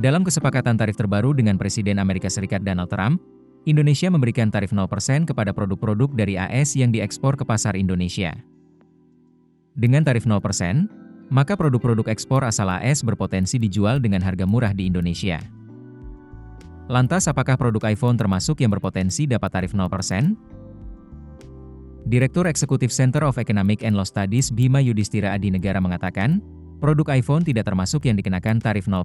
Dalam kesepakatan tarif terbaru dengan Presiden Amerika Serikat Donald Trump, Indonesia memberikan tarif 0% kepada produk-produk dari AS yang diekspor ke pasar Indonesia. Dengan tarif 0%, maka produk-produk ekspor asal AS berpotensi dijual dengan harga murah di Indonesia. Lantas apakah produk iPhone termasuk yang berpotensi dapat tarif 0%? Direktur Eksekutif Center of Economic and Law Studies Bima Yudhistira Adinegara mengatakan, produk iPhone tidak termasuk yang dikenakan tarif 0%.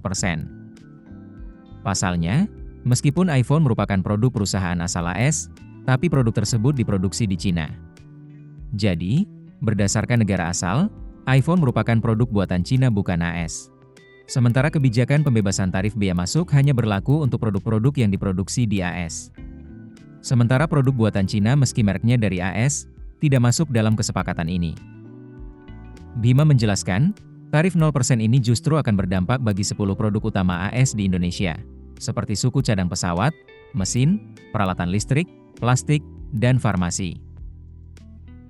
Pasalnya, meskipun iPhone merupakan produk perusahaan asal AS, tapi produk tersebut diproduksi di Cina. Jadi, berdasarkan negara asal, iPhone merupakan produk buatan Cina bukan AS. Sementara kebijakan pembebasan tarif bea masuk hanya berlaku untuk produk-produk yang diproduksi di AS. Sementara produk buatan Cina meski mereknya dari AS, tidak masuk dalam kesepakatan ini. Bima menjelaskan, tarif 0% ini justru akan berdampak bagi 10 produk utama AS di Indonesia, seperti suku cadang pesawat, mesin, peralatan listrik, plastik, dan farmasi.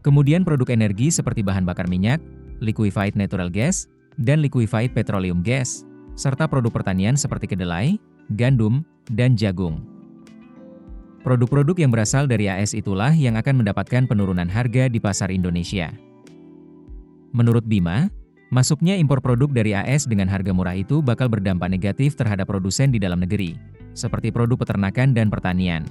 Kemudian produk energi seperti bahan bakar minyak, liquefied natural gas, dan liquefied petroleum gas, serta produk pertanian seperti kedelai, gandum, dan jagung. Produk-produk yang berasal dari AS itulah yang akan mendapatkan penurunan harga di pasar Indonesia. Menurut Bima, masuknya impor produk dari AS dengan harga murah itu bakal berdampak negatif terhadap produsen di dalam negeri, seperti produk peternakan dan pertanian.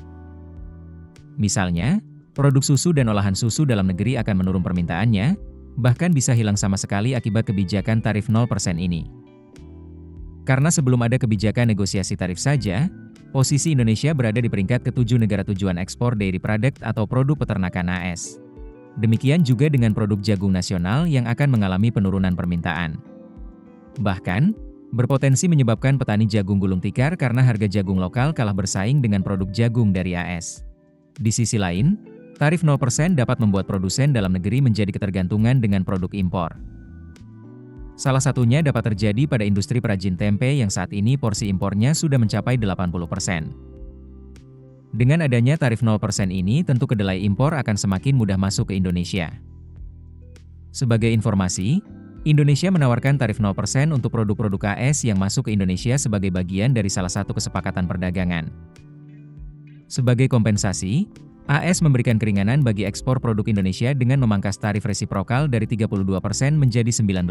Misalnya, produk susu dan olahan susu dalam negeri akan menurun permintaannya, bahkan bisa hilang sama sekali akibat kebijakan tarif 0% ini. Karena sebelum ada kebijakan negosiasi tarif saja, posisi Indonesia berada di peringkat ke-7 negara tujuan ekspor dairy product atau produk peternakan AS. Demikian juga dengan produk jagung nasional yang akan mengalami penurunan permintaan. Bahkan, berpotensi menyebabkan petani jagung gulung tikar karena harga jagung lokal kalah bersaing dengan produk jagung dari AS. Di sisi lain, tarif 0% dapat membuat produsen dalam negeri menjadi ketergantungan dengan produk impor. Salah satunya dapat terjadi pada industri perajin tempe yang saat ini porsi impornya sudah mencapai 80%. Dengan adanya tarif 0% ini, tentu kedelai impor akan semakin mudah masuk ke Indonesia. Sebagai informasi, Indonesia menawarkan tarif 0% untuk produk-produk AS yang masuk ke Indonesia sebagai bagian dari salah satu kesepakatan perdagangan. Sebagai kompensasi, AS memberikan keringanan bagi ekspor produk Indonesia dengan memangkas tarif resiprokal dari 32% menjadi 19%.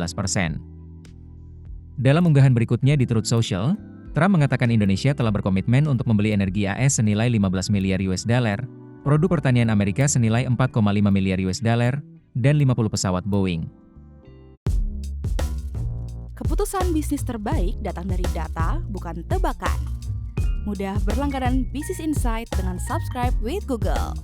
Dalam unggahan berikutnya di Truth Social, Trump mengatakan Indonesia telah berkomitmen untuk membeli energi AS senilai 15 miliar US dollar, produk pertanian Amerika senilai 4,5 miliar US dollar, dan 50 pesawat Boeing. Keputusan bisnis terbaik datang dari data, bukan tebakan. Mudah berlangganan Business Insight dengan subscribe with Google.